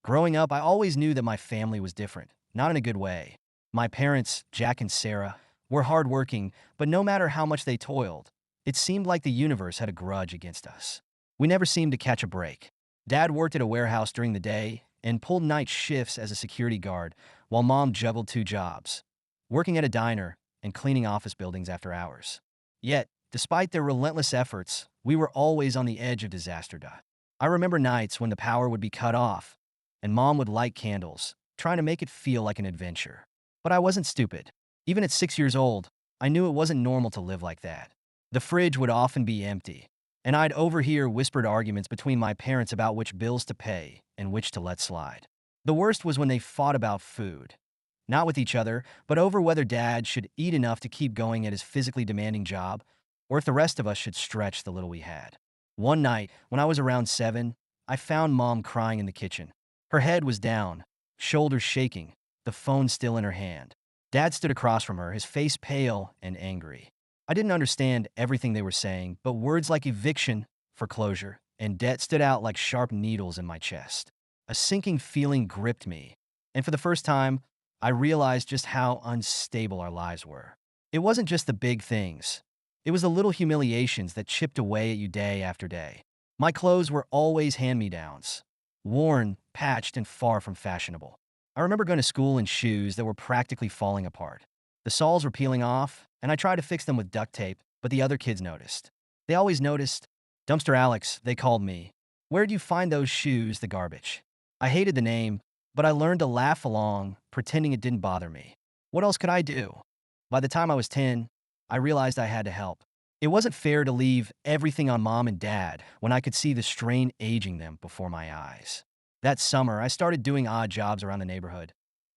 Growing up, I always knew that my family was different, not in a good way. My parents, Jack and Sarah, were hardworking, but no matter how much they toiled, it seemed like the universe had a grudge against us. We never seemed to catch a break. Dad worked at a warehouse during the day and pulled night shifts as a security guard, while Mom juggled two jobs, working at a diner and cleaning office buildings after hours. Yet, despite their relentless efforts, we were always on the edge of disaster. I remember nights when the power would be cut off and Mom would light candles, trying to make it feel like an adventure. But I wasn't stupid. Even at 6 years old, I knew it wasn't normal to live like that. The fridge would often be empty, and I'd overhear whispered arguments between my parents about which bills to pay and which to let slide. The worst was when they fought about food. Not with each other, but over whether Dad should eat enough to keep going at his physically demanding job, or if the rest of us should stretch the little we had. One night, when I was around 7, I found Mom crying in the kitchen. Her head was down, shoulders shaking, the phone still in her hand. Dad stood across from her, his face pale and angry. I didn't understand everything they were saying, but words like eviction, foreclosure, and debt stood out like sharp needles in my chest. A sinking feeling gripped me, and for the first time, I realized just how unstable our lives were. It wasn't just the big things. It was the little humiliations that chipped away at you day after day. My clothes were always hand-me-downs, worn, patched, and far from fashionable. I remember going to school in shoes that were practically falling apart. The soles were peeling off, and I tried to fix them with duct tape, but the other kids noticed. They always noticed. Dumpster Alex, they called me. Where'd you find those shoes, the garbage? I hated the name, but I learned to laugh along, pretending it didn't bother me. What else could I do? By the time I was 10, I realized I had to help. It wasn't fair to leave everything on Mom and Dad when I could see the strain aging them before my eyes. That summer, I started doing odd jobs around the neighborhood.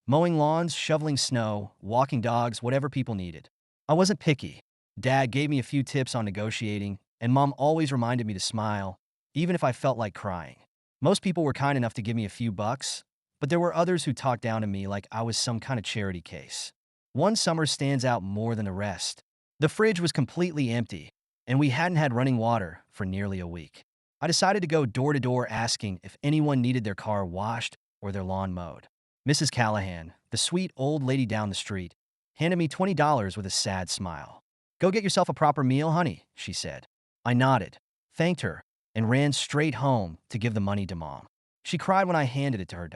Mowing lawns, shoveling snow, walking dogs, whatever people needed. I wasn't picky. Dad gave me a few tips on negotiating, and Mom always reminded me to smile, even if I felt like crying. Most people were kind enough to give me a few bucks, but there were others who talked down to me like I was some kind of charity case. One summer stands out more than the rest. The fridge was completely empty, and we hadn't had running water for nearly a week. I decided to go door to door asking if anyone needed their car washed or their lawn mowed. Mrs. Callahan, the sweet old lady down the street, handed me $20 with a sad smile. "Go get yourself a proper meal, honey," she said. I nodded, thanked her, and ran straight home to give the money to Mom. She cried when I handed it to her.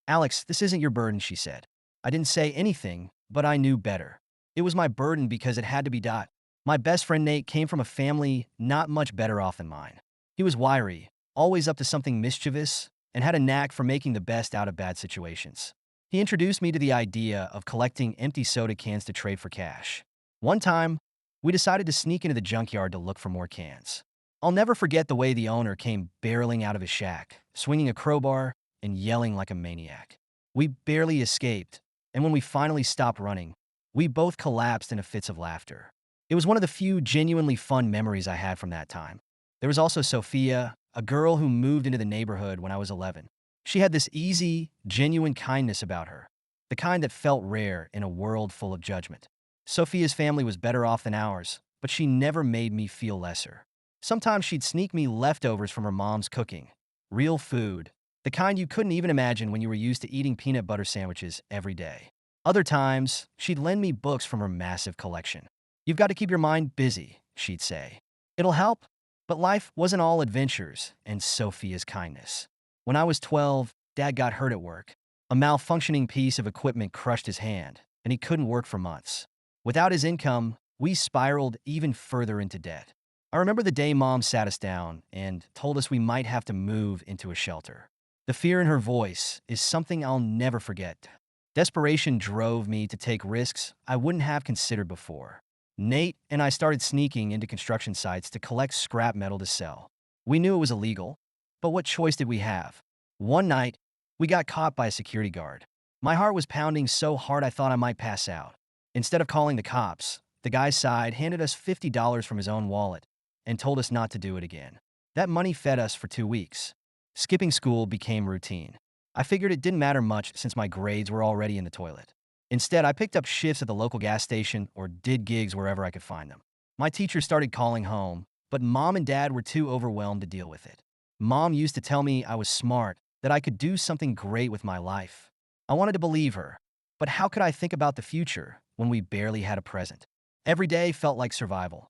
"Alex, this isn't your burden," she said. I didn't say anything, but I knew better. It was my burden because it had to be done. My best friend Nate came from a family not much better off than mine. He was wiry, always up to something mischievous, and had a knack for making the best out of bad situations. He introduced me to the idea of collecting empty soda cans to trade for cash. One time, we decided to sneak into the junkyard to look for more cans. I'll never forget the way the owner came barreling out of his shack, swinging a crowbar and yelling like a maniac. We barely escaped, and when we finally stopped running, we both collapsed into fits of laughter. It was one of the few genuinely fun memories I had from that time. There was also Sophia, a girl who moved into the neighborhood when I was 11. She had this easy, genuine kindness about her, the kind that felt rare in a world full of judgment. Sophia's family was better off than ours, but she never made me feel lesser. Sometimes she'd sneak me leftovers from her mom's cooking. Real food, the kind you couldn't even imagine when you were used to eating peanut butter sandwiches every day. Other times, she'd lend me books from her massive collection. "You've got to keep your mind busy," she'd say. "It'll help." But life wasn't all adventures and Sophia's kindness. When I was 12, Dad got hurt at work. A malfunctioning piece of equipment crushed his hand, and he couldn't work for months. Without his income, we spiraled even further into debt. I remember the day Mom sat us down and told us we might have to move into a shelter. The fear in her voice is something I'll never forget. Desperation drove me to take risks I wouldn't have considered before. Nate and I started sneaking into construction sites to collect scrap metal to sell. We knew it was illegal, but what choice did we have? One night, we got caught by a security guard. My heart was pounding so hard I thought I might pass out. Instead of calling the cops, the guy's side handed us $50 from his own wallet and told us not to do it again. That money fed us for 2 weeks. Skipping school became routine. I figured it didn't matter much since my grades were already in the toilet. Instead, I picked up shifts at the local gas station or did gigs wherever I could find them. My teacher started calling home, but Mom and Dad were too overwhelmed to deal with it. Mom used to tell me I was smart, that I could do something great with my life. I wanted to believe her, but how could I think about the future when we barely had a present? Every day felt like survival.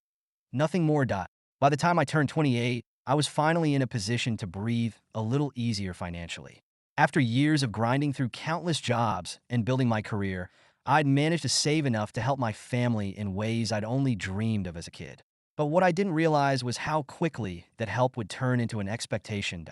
Nothing more. By the time I turned 28, I was finally in a position to breathe a little easier financially. After years of grinding through countless jobs and building my career, I'd managed to save enough to help my family in ways I'd only dreamed of as a kid. But what I didn't realize was how quickly that help would turn into an expectation.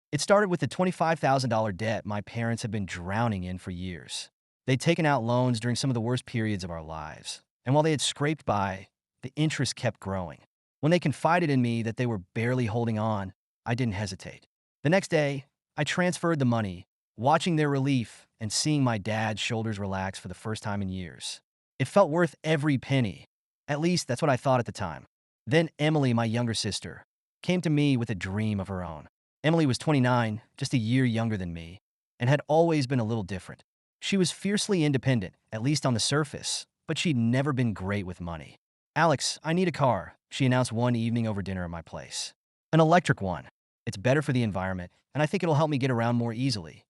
It started with the $25,000 debt my parents had been drowning in for years. They'd taken out loans during some of the worst periods of our lives, and while they had scraped by, the interest kept growing. When they confided in me that they were barely holding on, I didn't hesitate. The next day, I transferred the money, watching their relief and seeing my dad's shoulders relax for the first time in years. It felt worth every penny. At least that's what I thought at the time. Then Emily, my younger sister, came to me with a dream of her own. Emily was 29, just a year younger than me, and had always been a little different. She was fiercely independent, at least on the surface, but she'd never been great with money. "Alex, I need a car," she announced one evening over dinner at my place. "An electric one. It's better for the environment, and I think it'll help me get around more easily."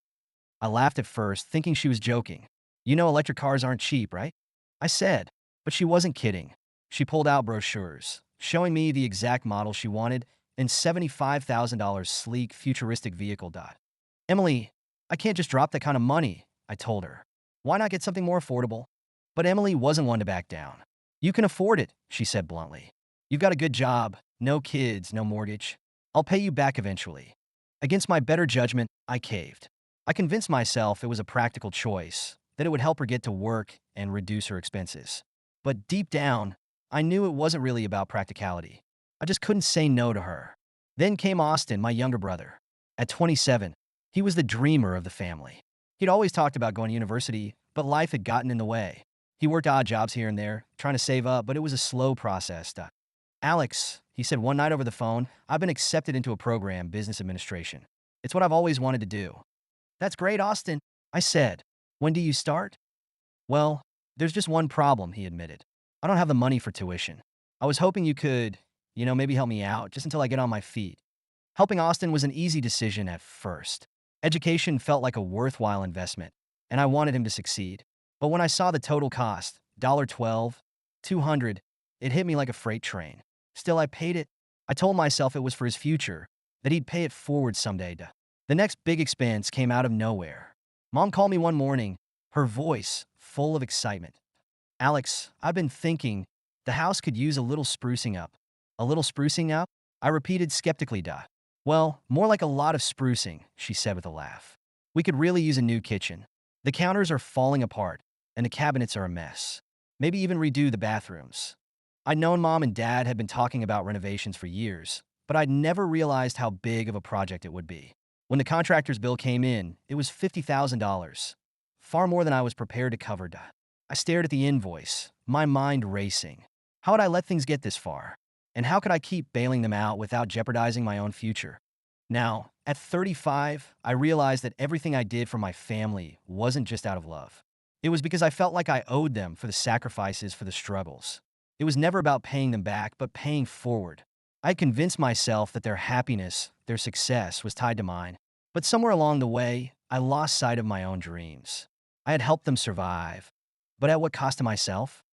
I laughed at first, thinking she was joking. "You know electric cars aren't cheap, right?" I said, but she wasn't kidding. She pulled out brochures, showing me the exact model she wanted, and $75,000 sleek, futuristic vehicle. "Emily, I can't just drop that kind of money," I told her. "Why not get something more affordable?" But Emily wasn't one to back down. "You can afford it," she said bluntly. "You've got a good job, no kids, no mortgage. I'll pay you back eventually." Against my better judgment, I caved. I convinced myself it was a practical choice, that it would help her get to work and reduce her expenses. But deep down, I knew it wasn't really about practicality. I just couldn't say no to her. Then came Austin, my younger brother. At 27, he was the dreamer of the family. He'd always talked about going to university, but life had gotten in the way. He worked odd jobs here and there, trying to save up, but it was a slow process. "Alex," he said one night over the phone, "I've been accepted into a program, business administration. It's what I've always wanted to do." "That's great, Austin," I said. "When do you start?" "Well, there's just one problem," he admitted. "I don't have the money for tuition. I was hoping you could, maybe help me out, just until I get on my feet." Helping Austin was an easy decision at first. Education felt like a worthwhile investment, and I wanted him to succeed. But when I saw the total cost, $12, $200, it hit me like a freight train. Still, I paid it. I told myself it was for his future, that he'd pay it forward someday. The next big expense came out of nowhere. Mom called me one morning, her voice full of excitement. "Alex, I've been thinking the house could use a little sprucing up." "A little sprucing up?" I repeated skeptically. "Well, more like a lot of sprucing," she said with a laugh. "We could really use a new kitchen. The counters are falling apart, and the cabinets are a mess. Maybe even redo the bathrooms." I'd known Mom and Dad had been talking about renovations for years, but I'd never realized how big of a project it would be. When the contractor's bill came in, it was $50,000, far more than I was prepared to cover. I stared at the invoice, my mind racing. How had I let things get this far? And how could I keep bailing them out without jeopardizing my own future? Now, at 35, I realized that everything I did for my family wasn't just out of love. It was because I felt like I owed them for the sacrifices, for the struggles. It was never about paying them back, but paying forward. I convinced myself that their happiness, their success was tied to mine. But somewhere along the way, I lost sight of my own dreams. I had helped them survive, but at what cost to myself?